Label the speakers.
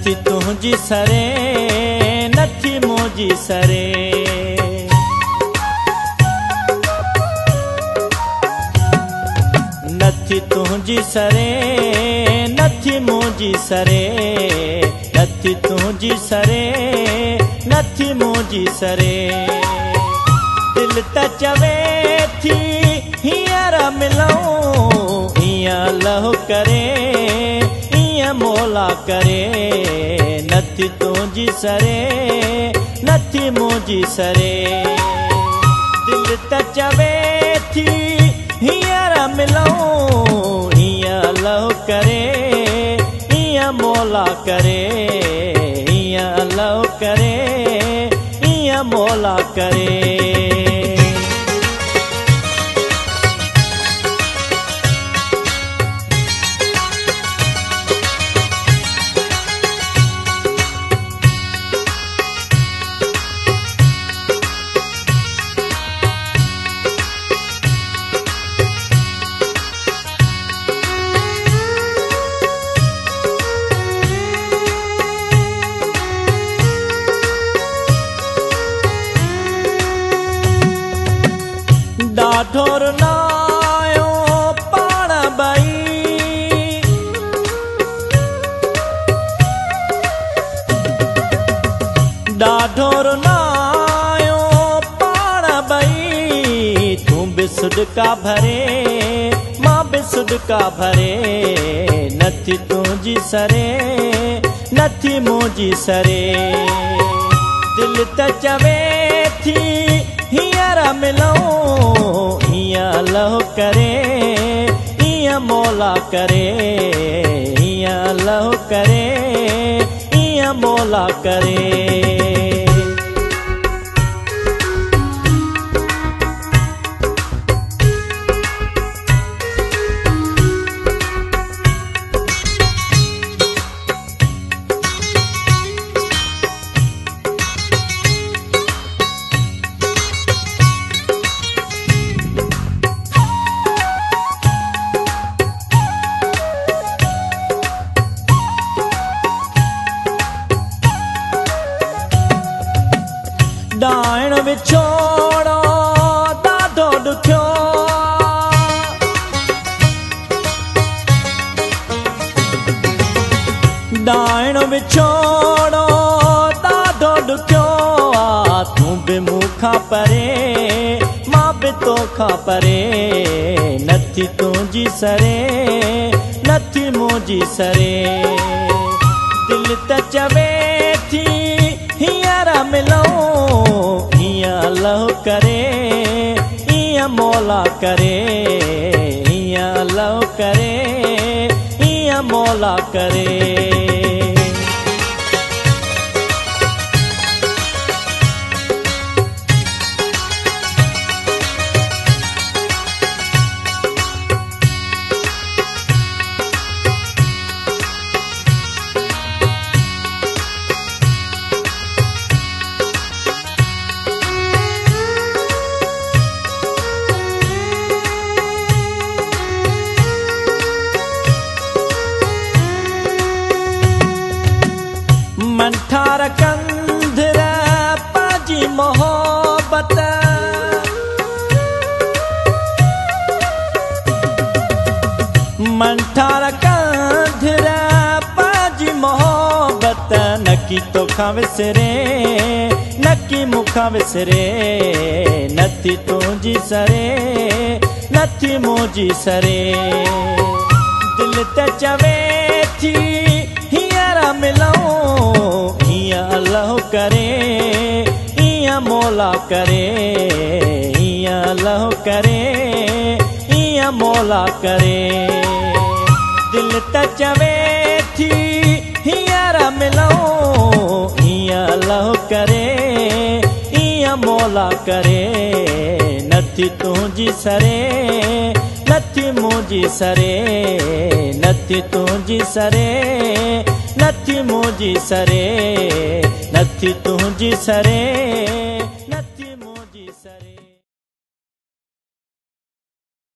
Speaker 1: नथी तुंहिंजी सरे नथी मुंहिंजी सरे। नथी तुंहिंजी सरे नथी मुंहिंजी सरे। नथी तुंहिंजी सरे नथी मुंहिंजी सरे। दिल त चवे थी हींअर मिलूं हीअं लहो करे हीअं मौला करे। नथी तुंहिंजी सरे नथी मुंहिंजी सरे। दिल त चवे थी हींअर मिलूं हीअं लहो करे हीअं मौला करे। हीअं लहो करे हीअं मौला करे। ॾाढो रुनायो पाण ॿई ॾाढो रुनायो पाण ॿई। तूं बि सुॾका भरे मां बि सुॾका भरे। नथी तुंहिंजी सरे नथी मुंहिंजी सरे। दिल त चवे थी हींअर मिलूं हीअं लहो करे हीअं मौला करे। हीअं लहो करे हीअं मौला करे। ॾाइण विछोड़ो ॾाढो ॾुखियो ॾाइण विछोड़ो ॾाढो ॾुखियो आ। तूं बि मूंखां परे मां बि तोखां परे। नथी तुंहिंजी सरे नथी मुंहिंजी सरे। दिल त चवे थी हींअर मिलूं हीअं लहो करे हीअं मौला करे। हीअं लहो करे हीअं मौला करे। मंठार कंधर पाजी मोहब्बत मंठार कंधर पाजी मोहब्बत। नकी तोखां विसरे नकी मूंखां विसरे। नथी तुंहिंजी सरे नथी मुंहिंजी सरे। दिल त चवे थी हींअर मिलूं हीअं लहो करे हीअं मौला करे। हीअं लहो करे हीअं मौला करे। दिल त चवे थी हींअर मिलूं हीअं लहो करे हीअं मौला करे। नथी तुंहिंजी सरे नथी मुंहिंजी सरे। नथी तुंहिंजी सरे नथी मुंहिंजी सरे। नथी तुंहिंजी सरे